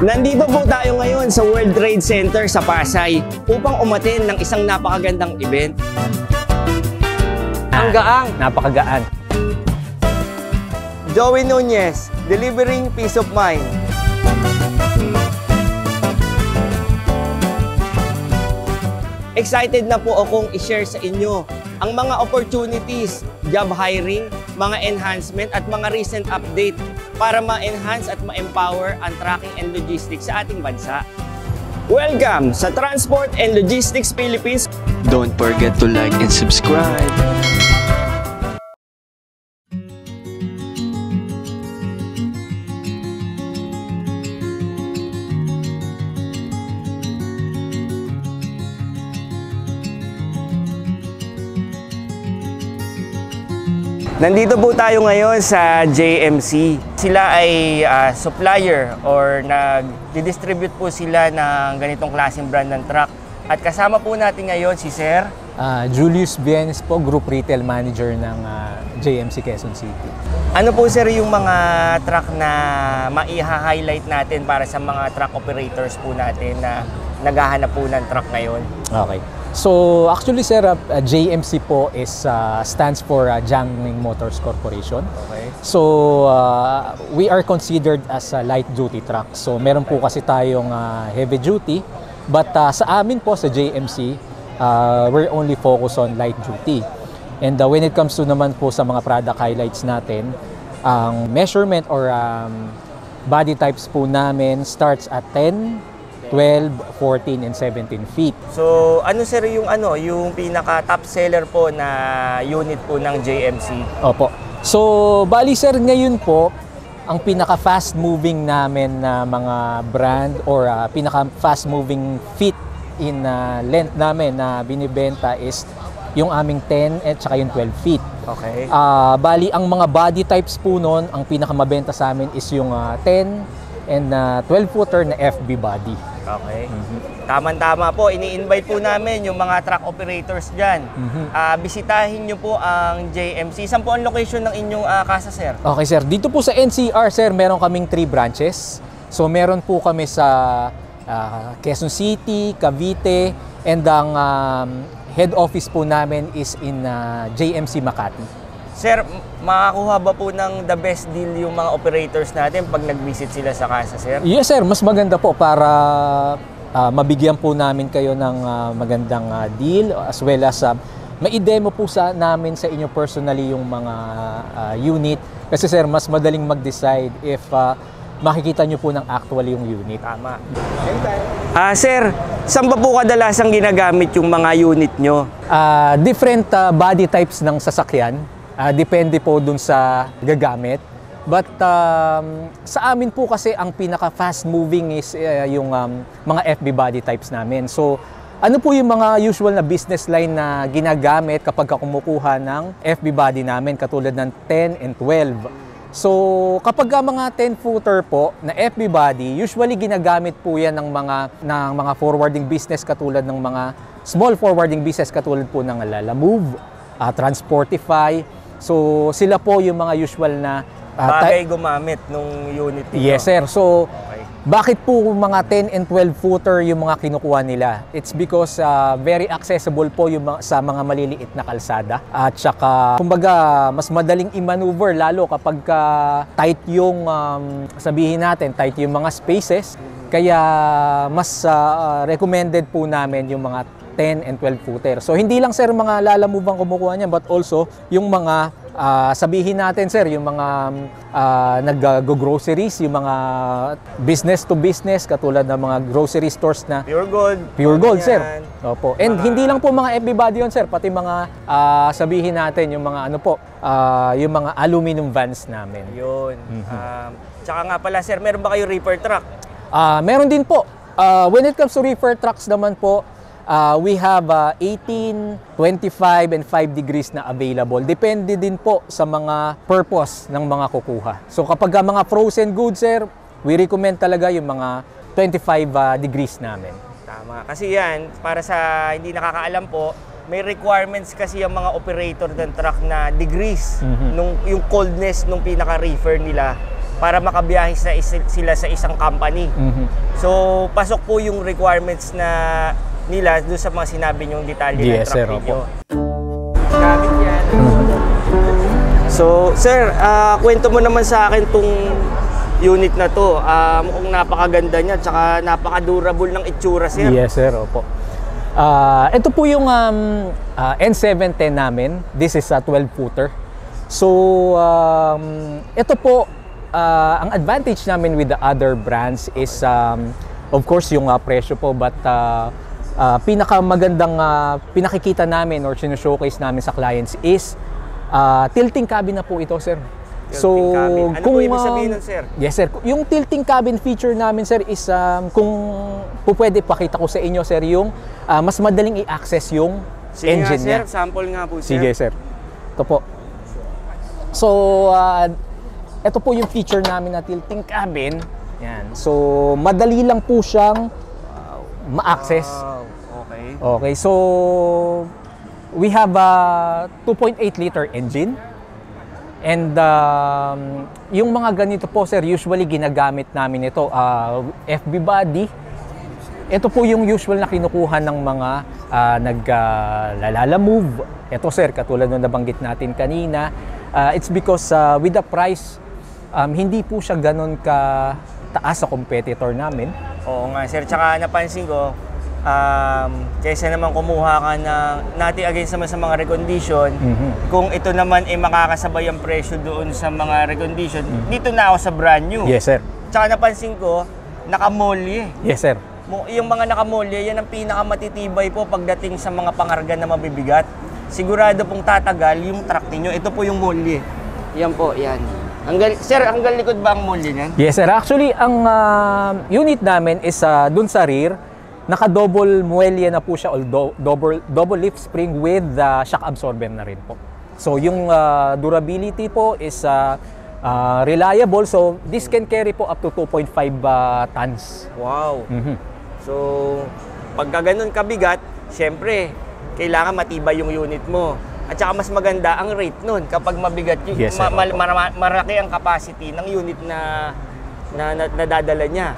Nandito po tayo ngayon sa World Trade Center sa Pasay upang umattend ng isang napakagandang event. Ang gaang, napakagaan. Joey Nunez, delivering peace of mind. Excited na po akong i-share sa inyo ang mga opportunities, job hiring, mga enhancement at mga recent update para ma-enhance at ma-empower ang tracking and logistics sa ating bansa. Welcome sa Transport and Logistics Philippines. Don't forget to like and subscribe. Nandito po tayo ngayon sa JMC. Sila ay supplier or nag-distribute po sila ng ganitong klaseng brand ng truck. At kasama po natin ngayon si Sir Julius Bienes po, Group Retail Manager ng JMC Quezon City. Ano po sir yung mga truck na maiha-highlight natin para sa mga truck operators po natin na naghahanap po ng truck ngayon? Okay. So actually sir, JMC po stands for Jiangning Motors Corporation. Okay. So we are considered as a light duty truck. So meron po kasi tayong heavy duty, but sa amin po sa JMC, we're only focused on light duty. And when it comes to naman po sa mga product highlights natin, ang measurement or body types po namin starts at 10, 12, 14, and 17 feet. So, ano sir yung pinaka top seller po na unit po ng JMC? Opo. So, bali sir, ngayon po, ang pinaka fast moving namin na mga brand or pinaka fast moving feet in length namin na binibenta is yung aming 10 at saka yung 12 feet. Okay. Bali, ang mga body types po nun, ang pinaka mabenta sa amin is yung 10 and 12 footer na FB body. Okay. Tama-tama po. Ini-invite po namin yung mga truck operators dyan. Bisitahin nyo po ang JMC. Saan po ang location ng inyong kasa, sir? Okay, sir. Dito po sa NCR, sir, meron kaming 3 branches. So, meron po kami sa Quezon City, Cavite, and ang head office po namin is in JMC Makati. Sir, makakuha ba po ng the best deal yung mga operators natin pag nag-visit sila sa kasa, sir? Yes, sir. Mas maganda po para mabigyan po namin kayo ng magandang deal as well as ma-demo po namin sa inyo personally yung mga unit. Kasi sir, mas madaling mag-decide if makikita nyo po ng actually yung unit. Tama. Sir, saan ba po kadalasang ginagamit yung mga unit nyo? Different body types ng sasakyan. Depende po dun sa gagamit. But sa amin po kasi ang pinaka fast moving is yung mga FB body types namin. So ano po yung mga usual na business line na ginagamit kapag kumukuha ng FB body namin katulad ng 10 and 12. So kapag mga 10 footer po na FB body, usually ginagamit po yan ng mga forwarding business katulad ng mga small forwarding business katulad po ng Lalamove, Transportify. So sila po yung mga usual na bagay gumamit nung unit nito. Yes sir. So okay. Bakit po mga 10 and 12 footer yung mga kinukuha nila? It's because very accessible po yung sa mga maliliit na kalsada. At saka kumbaga mas madaling i-maneuver lalo kapag tight yung sabihin natin, tight yung mga spaces. Kaya mas recommended po namin yung mga 10 and 12 footer. So hindi lang sir mga Lalamove ang kumukuha niyan, but also yung mga sabihin natin sir, yung mga nag-groceries, yung mga business to business katulad ng mga grocery stores na Pure Gold sir. Opo. And hindi lang po mga FB body yun sir, pati mga sabihin natin yung mga yung mga aluminum vans namin. Yun. Tsaka nga pala sir, meron ba kayo reefer truck? Meron din po. When it comes to reefer trucks naman po, we have 18, 25, and 5 degrees na available. Depende din po sa mga purpose ng mga kukuha. So kapag mga frozen goods, sir, we recommend talaga yung mga 25 degrees namin. Tama. Kasi yan, para sa hindi nakakaalam po, may requirements kasi yung mga operator ng truck na degrees, yung coldness nung pinaka-reefer nila para makabiyahe sila sa isang company. So, pasok po yung requirements na nila doon sa mga sinabi niyong detalye ng Yes, sir, truck ninyo. opo. Gamit yan. So, sir, kwento mo naman sa akin tong unit na to. Mukhang napakaganda niya, tsaka napaka-durable ng itsura, sir. Yes, sir. Opo. Ito po yung N710 namin. This is a 12-footer. So, ito po, ang advantage namin with the other brands is, of course, yung presyo po. But pinakamagandang pinakikita namin or sinashowcase namin sa clients is tilting cabin na po ito, sir. Tilting cabin. Ano po ibig sabihin nun, sir? Yes, sir. Yung tilting cabin feature namin, sir, is kung pwede pakita ko sa inyo, sir, yung mas madaling i-access yung Sige engine nga, sir. niya. Sample nga po, sir. Sige, sir. Ito po. So, ito po yung feature namin na tilting cabin. Yan. So, madali lang po siyang ma-access. Okay. Okay, so we have a 2.8 liter engine. And yung mga ganito po, sir, usually ginagamit namin ito, FB body. Ito po yung usual na kinukuha ng mga naglalala move. Ito, sir, katulad nung nabanggit natin kanina. It's because with the price, hindi po siya ganun ka taas sa competitor namin. Oo nga, sir. Tsaka napansin ko, kaysa naman kumuha ka natin again sa mga recondition, kung ito naman ay makakasabay ang presyo doon sa mga recondition, dito na ako sa brand new. Yes, sir. Tsaka napansin ko, nakamolye. Yes, sir. Yung mga nakamolye, yan ang pinakamatitibay po pagdating sa mga pangarga na mabibigat. Sigurado pong tatagal yung truck ninyo. Ito po yung molye. Yan po, yan. Sir, hanggang likod ba ang molye niyan? Yes, sir. Actually, ang unit namin is dun sa rear, naka-double muelya na po siya, or double lift spring with shock absorber na rin po. So, yung durability po is reliable. So, this can carry po up to 2.5 tons. Wow. So, pagka ganun kabigat, syempre, kailangan matibay yung unit mo. At saka mas maganda ang rate nun kapag mabigat yung Yes, sir. maraki ang capacity ng unit na nadadala niya.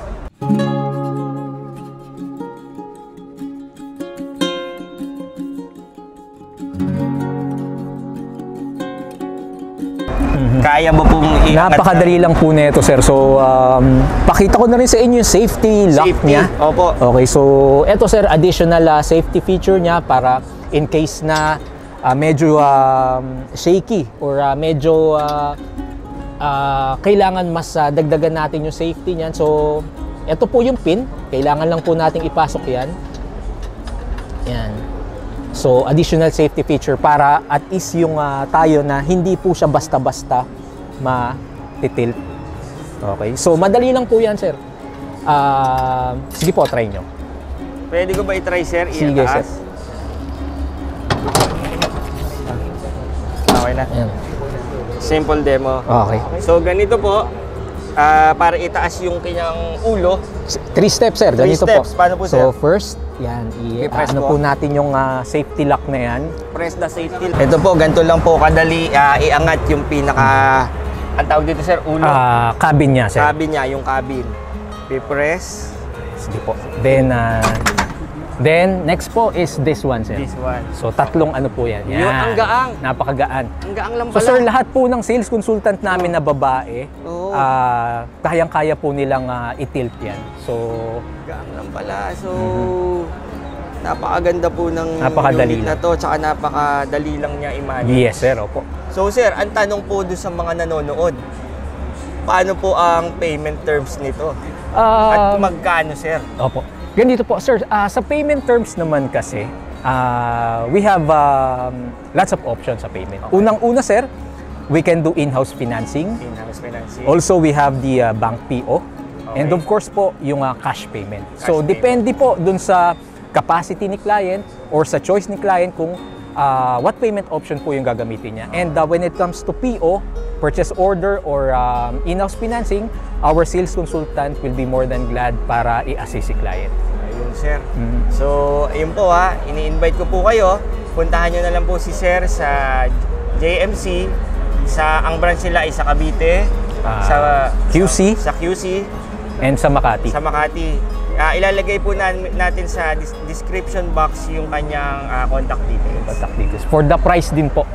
Kaya mo pong Napakadali lang po nito, sir. So, pakita ko na rin sa inyo yung safety lock Safety. niya. Opo. Okay, so ito, sir, additional safety feature niya para in case na medyo shaky or medyo kailangan mas dagdagan natin yung safety niyan. So, ito po yung pin. Kailangan lang po nating ipasok yan. Yan. So, additional safety feature para at least yung tayo na hindi po siya basta-basta ma-tilt. Okay. So, madali lang po yan, sir. Sige po, try nyo. Pwede ko ba i-try, sir? Sige, sir. Okay na. Ayan. Simple demo. Okay. So, ganito po. Para itaas yung kanyang ulo. 3 steps, sir. Three Ganito steps. po. Paano po, So, sir? first, yan. I-press Ano po. po natin yung safety lock na yan. Press the safety. Ito po, ganito lang po kadali iangat yung pinaka... Ang tawag dito, sir, ulo. Cabin niya, sir. Cabin niya, yung cabin. I-press. Sige po. Then, next po is this one, sir. This one. So, tatlong ano po yan. Yun, ang gaang. Napakagaan. Ang gaang lang So, pala. sir, lahat po ng sales consultant namin na babae, Oo. kayang-kaya po nilang i-tilt yan. So, Gaang lang pala. So, napakaganda po ng Napakadali unit na to. Tsaka napakadali lang niya i-manage. yes, sir. Opo. So, sir, ang tanong po doon sa mga nanonood, paano po ang payment terms nito? At magkano, sir? Opo. Ganito po, sir. Sa payment terms naman kasi, we have lots of options sa payment. Okay. Unang-una, sir, we can do in-house financing. In-house financing. Also, we have the bank PO. Okay. And of course po, yung cash payment. So, Cash depende po dun sa capacity ni client or sa choice ni client kung what payment option po yung gagamitin niya. And when it comes to PO, purchase order or in-house financing, our sales consultant will be more than glad para i-assist si client. Ayun, sir. So, ayun po ini-invite ko po kayo. Puntahan nyo na lang po si sir sa JMC. Ang branch nila ay sa Cavite. sa QC sa QC and sa Makati. sa Makati. Ilalagay po natin sa description box yung kanyang contact details. Contact details. For the price din po.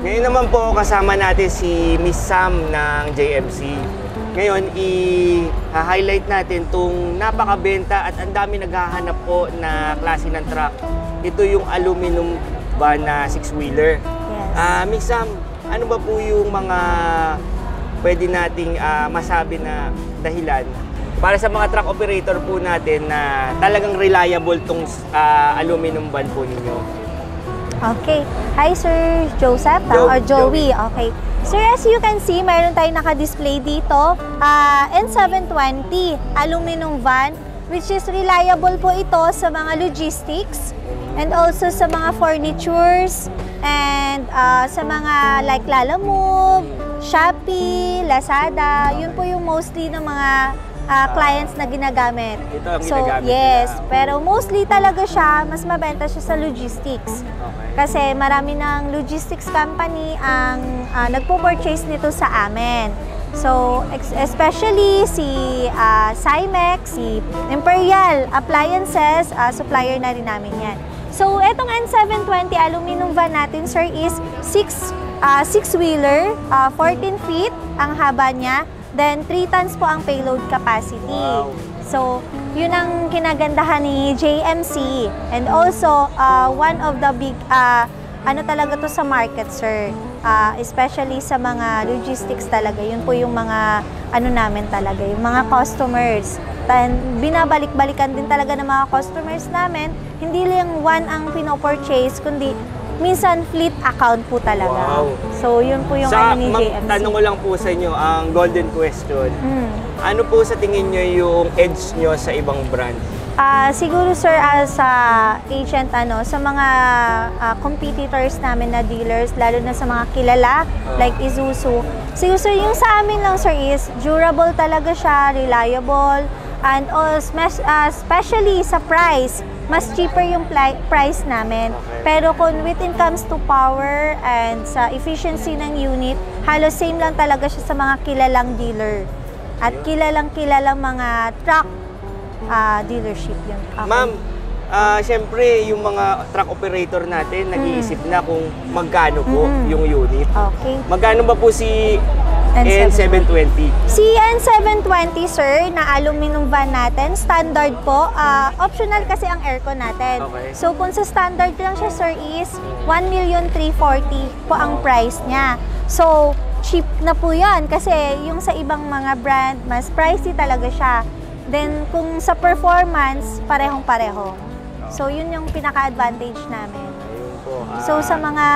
Ngayon naman po kasama natin si Miss Sam ng JMC. Ngayon, i-highlight natin itong napakabenta at ang dami naghahanap po na klase ng truck. Ito yung aluminum van na 6-wheeler. Yes. Miss Sam, ano ba po yung mga pwede nating masabi na dahilan para sa mga truck operator po natin na talagang reliable tong aluminum van po ninyo? Okay. Hi, Sir Joseph or Joey. Okay. Sir, as you can see, mayroon tayong naka-display dito. N720 aluminum van, which is reliable po ito sa mga logistics and also sa mga furnitures and sa mga like Lalamove, Shopee, Lazada. Yun po yung mostly ng mga clients na ginagamit. Ito ang So, ginagamit yes. nila. Pero mostly talaga siya, mas mabenta siya sa logistics. Okay. Kasi marami ng logistics company ang nagpo-purchase nito sa amin. So, especially si Cymex, si Imperial Appliances, supplier na rin namin yan. So, etong N720 aluminum van natin, sir, is 6-wheeler, 14 feet ang haba niya. Then, 3 tons po ang payload capacity. Wow. So, yun ang kinagandahan ni JMC. And also, one of the big, ano talaga to sa market, sir. Especially sa mga logistics talaga. Yun po yung mga, ano namin talaga, yung mga customers. Binabalik-balikan din talaga ng mga customers namin. Hindi lang one ang pinopurchase, kundi minsan fleet account po talaga. Wow. So, yun po yung ano ni JMC. Tanong ko lang po sa inyo, ang golden question. Mm. Ano po sa tingin nyo yung edge nyo sa ibang brand? Siguro, sir, as a agent, sa mga competitors namin na dealers, lalo na sa mga kilala, like Isuzu. Siguro, sir, yung sa amin lang, sir, is durable talaga siya, reliable, and especially sa price, mas cheaper yung price namin. Pero kung when it comes to power and sa efficiency ng unit, halos same lang talaga siya sa mga kilalang dealer. At kilalang mga truck dealership yun. Okay. Ma'am, syempre yung mga truck operator natin nag-iisip na kung magkano po yung unit. Okay. Magkano ba po si N720? N720? Si N720, sir, na aluminum van natin, standard po. Optional kasi ang aircon natin. Okay. So, kung sa standard lang siya, sir, is 1,340,000 po ang price niya. So, cheap na po yan kasi yung sa ibang mga brand, mas pricey talaga siya. Then, kung sa performance, parehong-pareho. So, yun yung pinaka-advantage namin. Ayun po. So, sa mga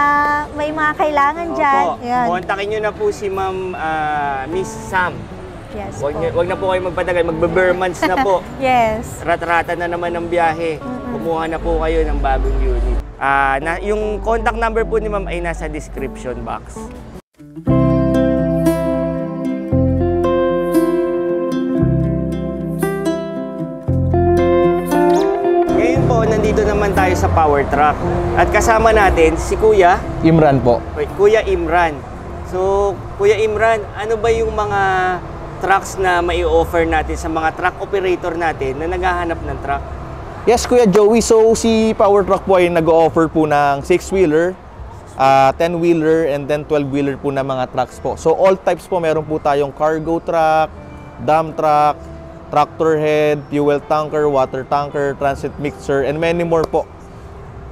may mga kailangan dyan, yan. Kontakin nyo na po si Ma'am Miss Sam. Yes po. Wag na po kayo magpatagal, magbe-Burmans na po. Yes. Rat-rata na naman ng biyahe. Kumuha na po kayo ng bagong unit. Yung contact number po ni Ma'am ay nasa description box. Ngayon po, nandito naman tayo sa power truck. At kasama natin si Kuya. Imran po. Kuya Imran. So, Kuya Imran, ano ba yung mga trucks na mai-offer natin sa mga truck operator natin na naghahanap ng truck? Yes, Kuya Joey. So, si Power Truck po ay nag-offer po ng 6-wheeler, 10-wheeler, and then 12-wheeler po na mga trucks po. So, all types po, meron po tayong cargo truck, dump truck, tractor head, fuel tanker, water tanker, transit mixer, and many more po.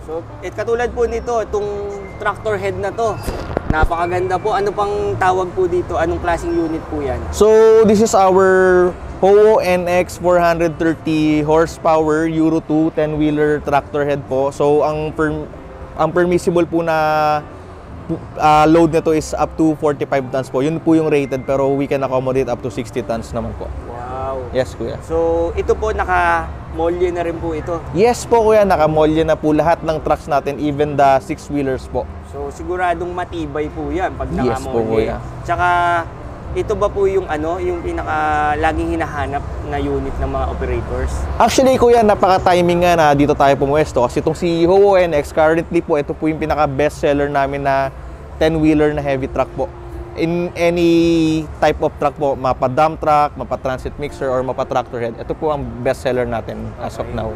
So, katulad po nito, itong tractor head na to, napakaganda po. Ano pang tawag po dito? Anong klaseng unit po yan? So, this is our Howo NX 430 horsepower Euro 2 10-wheeler tractor head po. So, ang permissible po na load nito is up to 45 tons po. Yun po yung rated, pero we can accommodate up to 60 tons naman po. Wow. Yes, Kuya. So, ito po, naka-molye na rin po ito. Yes po, Kuya. Nakamolye na po lahat ng trucks natin, even the 6-wheelers po. So siguradong matibay po 'yan pag Yes po, nakamonye. kuya. Tsaka ito ba po yung yung pinaka laging hinahanap na unit ng mga operators? Actually, kuya, napaka-timing nga na dito tayo pumuwesto kasi itong si Howo NX, currently po, ito po yung pinaka-best seller namin na 10-wheeler na heavy truck po. In any type of truck po, mapa-dump truck, mapa-transit mixer, or mapa-tractor head, ito po ang best seller natin as of now.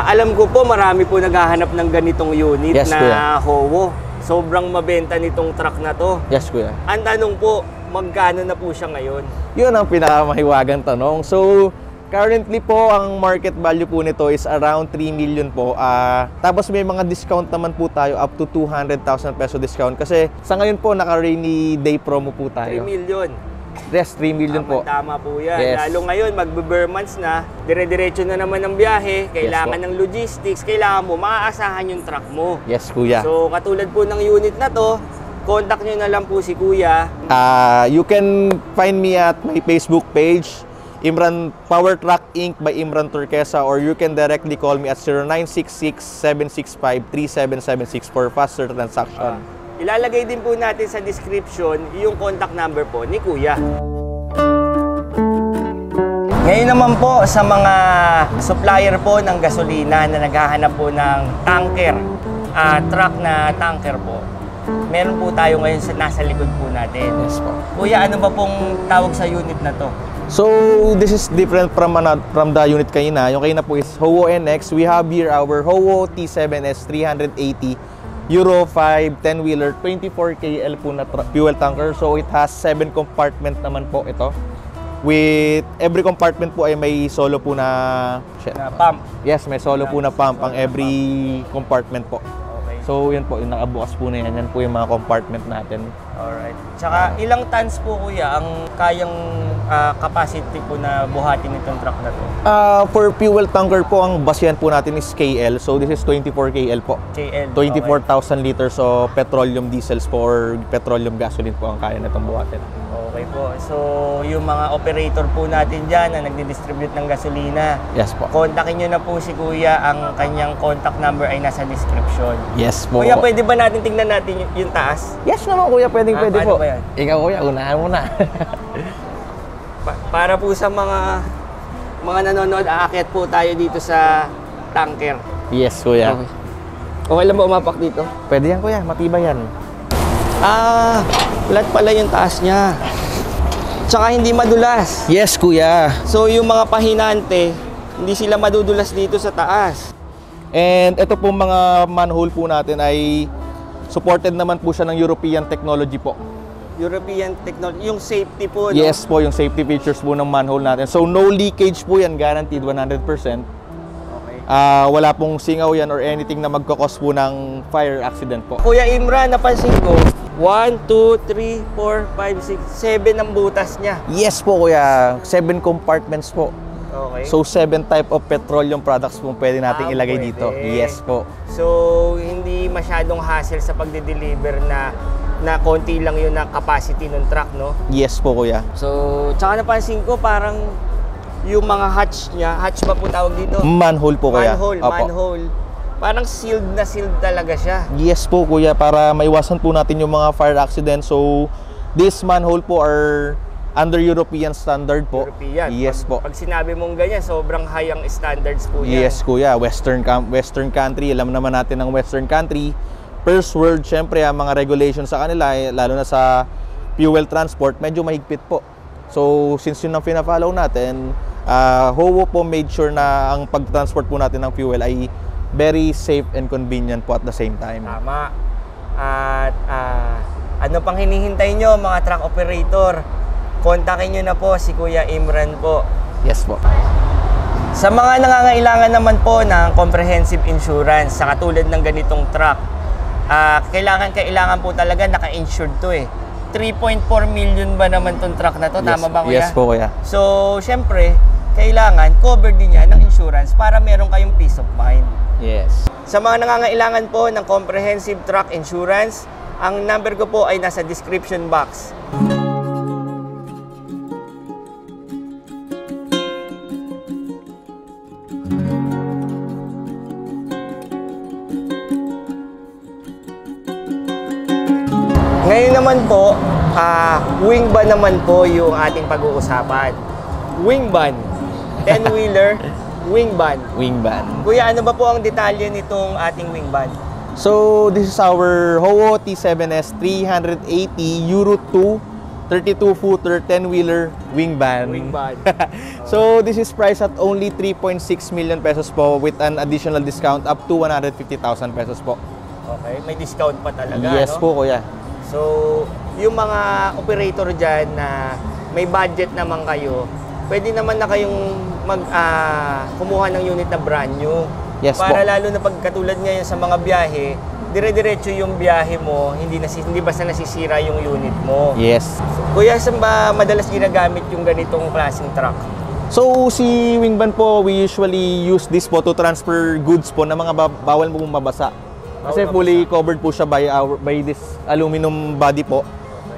Alam ko po marami po naghahanap ng ganitong unit Yes, na kuya. Howo. Sobrang mabenta nitong truck na to. Yes, kuya. Ang tanong po, magkano na po siya ngayon? Yun ang pinakamahiwagang tanong. So, currently po, ang market value po nito is around 3 million po. Tapos may mga discount naman po tayo, up to 200,000 peso discount. Kasi sa ngayon po, naka-rainy day promo po 3 tayo. million. Yes, 3 million po. Tama po yan. Yes. Lalo ngayon, magbe-bare months na, dire-diretso na naman ng biyahe, kailangan po. ng logistics, kailangan mo, maaasahan yung truck mo. Yes, kuya. So, katulad po ng unit na to, contact nyo na lang po si Kuya. You can find me at my Facebook page, Imran Power Truck Inc. by Imran Turquesa, or you can directly call me at 0966-765-3776 for faster transaction. Ilalagay din po natin sa description yung contact number po ni Kuya. Ngayon naman po sa mga supplier po ng gasolina na naghahanap po ng tanker, truck na tanker po. Meron po tayo ngayon nasa likod po natin. Yes po. Kuya, ano ba pong tawag sa unit na to? So, this is different from the unit kanina. Yung kanina po is Howo NX. We have here our Howo T7S 380 Euro 5 10-wheeler 24 KL po na fuel tanker. So, it has 7 compartment naman po ito. With every compartment po ay may solo po na Pump. Yes, may solo po na pump ang every compartment po. Okay. So, yun po, yung nakabukas po na yan. Yan po yung mga compartment natin. Alright. Tsaka ilang tons po kuya ang kayang capacity po na buhatin nitong truck na to? For fuel tanker po, ang basihan po natin is KL. So, this is 24 KL po. KL. 24,000 liters of petroleum diesels po or petroleum gasoline po ang kaya nitong buhatin. Okay po. So, yung mga operator po natin dyan na nagdi-distribute ng gasolina, Yes po. kontakin nyo na po si Kuya. Ang kanyang contact number ay nasa description. Yes po. Kuya, pwede ba natin tingnan natin yung taas? Yes naman, kuya. Pwede Paano po. ba yan? Ikaw, kuya. Unahan mo na. Para po sa mga nanonood, aakyat po tayo dito sa tanker. Yes, kuya. Okay lang ba umapak dito? Pwede yan, kuya. Matibay yan. Flat pala yung taas niya. Tsaka hindi madulas. Yes, kuya. So yung mga pahinante, hindi sila madudulas dito sa taas. And ito po mga manhole po natin ay supported naman po siya ng European technology po. European technology, yung safety po, no? Yes po, yung safety features po ng manhole natin. So no leakage po yan, guaranteed 100%. Okay. Wala pong singaw yan or anything na magkakos po ng fire accident po. Kuya Imran, napansin ko, 1, 2, 3, 4, 5, 6, 7 ang butas niya. Yes po kuya, 7 compartments po. Okay. So 7 type of petroleum products po pwede nating ilagay pwede. dito. Yes po. So, hindi masyadong hassle sa pagde-deliver na konti lang yun na capacity ng truck, no? Yes po kuya. So, tsaka napansin ko parang yung mga hatch niya, hatch ba po tawag dito? Manhole po kuya. Opo. Manhole. Parang sealed na sealed talaga siya. Yes po kuya, para maiwasan po natin yung mga fire accident. So this manhole po are under European standard po. European. Yes po. Pag sinabi mong ganyan, sobrang high ang standards po yan. Yes kuya, Western country, alam naman natin ng Western country. First world, syempre ang mga regulations sa kanila, lalo na sa fuel transport, medyo mahigpit po. So since yun ang pina-follow natin, Howo po made sure na ang pag-transport po natin ng fuel ay very safe and convenient po at the same time. Tama. At ano pang hinihintay nyo mga truck operator? Kontakin nyo na po si Kuya Imran po. Yes po. Sa mga nangangailangan naman po ng comprehensive insurance sa katulad ng ganitong truck, kailangan po talaga naka-insured to eh. 3.4 million ba naman tong truck na to? Yes, Tama ba kuya? Yes po kuya. So, syempre, kailangan covered din yan ng insurance para meron kayong peace of mind. Yes. Sa mga nangangailangan po ng comprehensive truck insurance, ang number ko po ay nasa description box. Ngayon naman po, wing van naman po yung ating pag-uusapan. Wing van. 10-wheeler, wing van. Wing van. Kuya, ano ba po ang detalye nitong ating wing van? So, this is our Howo T7S 380 Euro 2 32-footer 10-wheeler wing van. Wing van. So, this is priced at only 3.6 million pesos po with an additional discount up to 150,000 pesos po. Okay, may discount pa talaga, Yes no? po, kuya. So, yung mga operator dyan na may budget naman kayo, pwede naman na kayong kumuha ng unit na brand new. Yes para po. lalo na pag katulad ngayon sa mga biyahe, dire-diretso yung biyahe mo, hindi basta nasisira yung unit mo. Yes. Kuya, saan ba madalas ginagamit yung ganitong klaseng truck? So, si wing van po, we usually use this po to transfer goods po na mga bawal mo mabasa. Kasi fully covered po siya by this aluminum body po.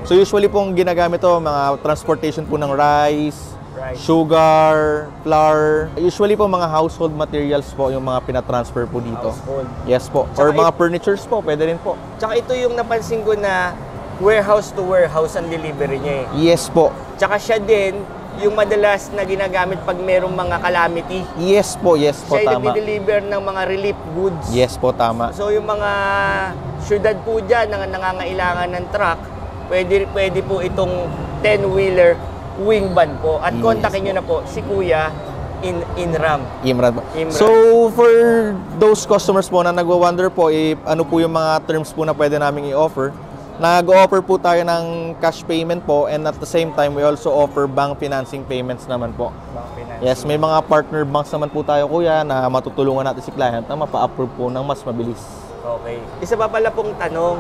So, usually po ang ginagamit to, mga transportation po ng rice, sugar, flour. Usually po mga household materials po yung mga pinatransfer po dito. Household. Yes po. Tsaka Or mga furnitures po, pwede rin po. Tsaka ito yung napansin ko na warehouse to warehouse ang delivery niya eh. Yes po. Tsaka siya din yung madalas na ginagamit pag merong mga calamity. Yes po, Siya yung tama. nagde-deliver ng mga relief goods. Yes po, tama. So yung mga syudad po dyan na nangangailangan ng truck, pwede po itong 10-wheeler wing van po. At Yes kontakin nyo na po si Kuya Inram. Imran po. Imran. So, for those customers po na nagwa-wonder po, ano po yung mga terms po na pwede namin i-offer, nag-offer po tayo ng cash payment po, and at the same time, we also offer bank financing payments naman po. Yes, may mga partner banks naman po tayo, kuya, na matutulungan natin si client na mapa-approve po ng mas mabilis. Okay. Isa pa pala pong tanong,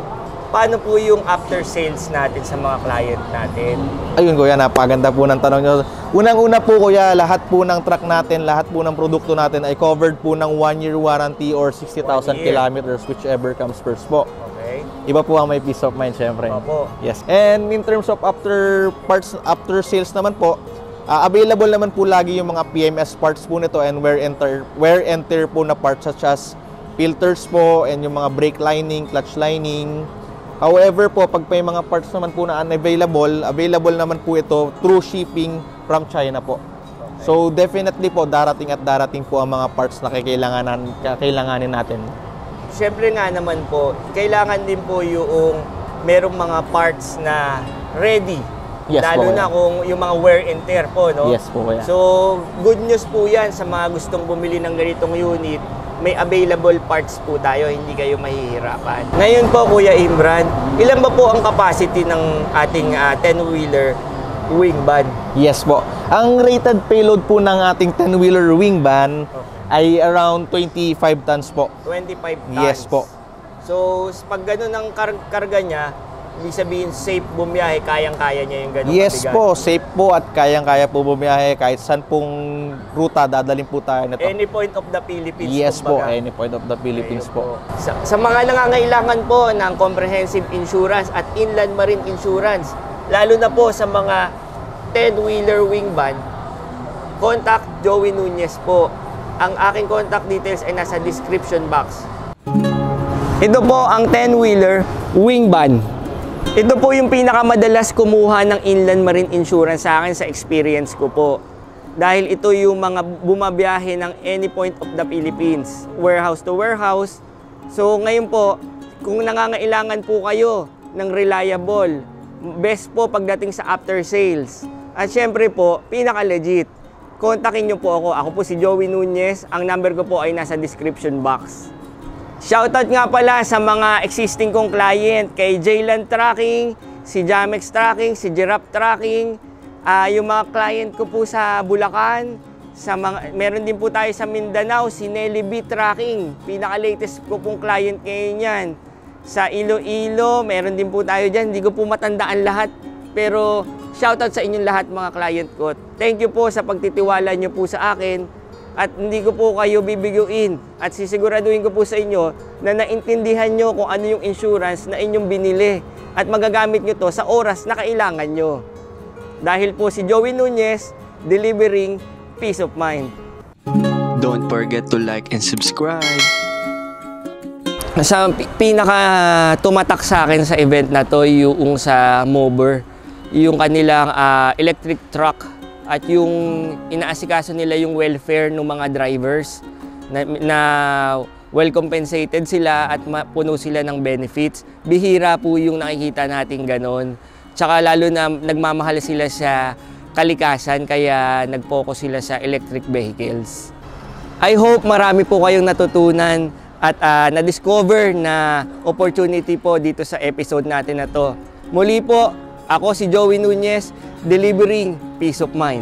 paano po yung after sales natin sa mga client natin? Ayun, kuya, napaganda po ng tanong nyo. Unang-una po, kuya, lahat po ng truck natin, lahat po ng produkto natin ay covered po ng 1-year warranty or 60,000 1 year. kilometers, whichever comes first po. Okay. Iba po ang may peace of mind, syempre. Opo. Yes. And in terms of after sales naman po, available naman po lagi yung mga PMS parts po nito and wear and tear po na parts such as filters po and yung mga brake lining, clutch lining. However po, pag may mga parts naman po na available naman po ito through shipping from China po. So definitely po, darating po ang mga parts na kailanganin natin. Siyempre nga naman po, kailangan din po yung merong mga parts na ready. Yes Lalo po, na kung yung mga wear and tear po, no? Yes po, kuya. So, good news po yan sa mga gustong bumili ng ganitong unit. May available parts po tayo, hindi kayo mahihirapan. Ngayon po, Kuya Imran, ilan ba po ang capacity ng ating 10-wheeler wing van? Yes po. Ang rated payload po ng ating 10-wheeler wing van ay around 25 tons po. 25 tons. Yes po. So, pag gano'n ang karga niya, ibig sabihin safe bumiyahe, kayang-kaya niya yung gano'ng Yes kabigat. po, safe po at kayang-kaya po bumiyahe kahit saan pong ruta dadalhin po tayo nito. Any point of the Philippines. Yes po, kumbaga. any point of the Philippines po. Sa mga nangangailangan po ng comprehensive insurance at inland marine insurance, lalo na po sa mga 10-wheeler wing van, contact Joey Nunez po. Ang aking contact details ay nasa description box. Ito po ang 10-wheeler wing van. Ito po yung pinakamadalas kumuha ng inland marine insurance sa akin sa experience ko po. Dahil ito yung mga bumabiyahe ng any point of the Philippines, warehouse to warehouse. So ngayon po, kung nangangailangan po kayo ng reliable, best po pagdating sa after sales. At syempre po, pinaka-legit. Kontakin nyo po ako. Ako po si Joey Nunez. Ang number ko po ay nasa description box. Shoutout nga pala sa mga existing kong client, kay Jayland Trucking, si Jamex Trucking, si Giraffe Trucking, yung mga client ko po sa Bulacan, meron din po tayo sa Mindanao, si Nelly B Trucking, pinaka-latest ko pong client ngayon yan. Sa Iloilo, meron din po tayo dyan, hindi ko po matandaan lahat, pero shoutout sa inyong lahat mga client ko. Thank you po sa pagtitiwala nyo po sa akin. At hindi ko po kayo bibiguin at sisiguraduhin ko po sa inyo na naintindihan nyo kung ano yung insurance na inyong binili at magagamit nyo to sa oras na kailangan nyo. Dahil po si Joey Nunez, delivering peace of mind. Don't forget to like and subscribe. Sa pinaka tumatak sa akin sa event na to yung sa Mover, yung kanilang electric truck at yung inaasikaso nila yung welfare ng mga drivers na well compensated sila at puno sila ng benefits. Bihira po yung nakikita natin ganon. Tsaka lalo na nagmamahal sila sa kalikasan kaya nag-focus sila sa electric vehicles. I hope marami po kayong natutunan at na-discover na opportunity po dito sa episode natin na to. Muli po, ako si Joey Nunez, delivering peace of mind.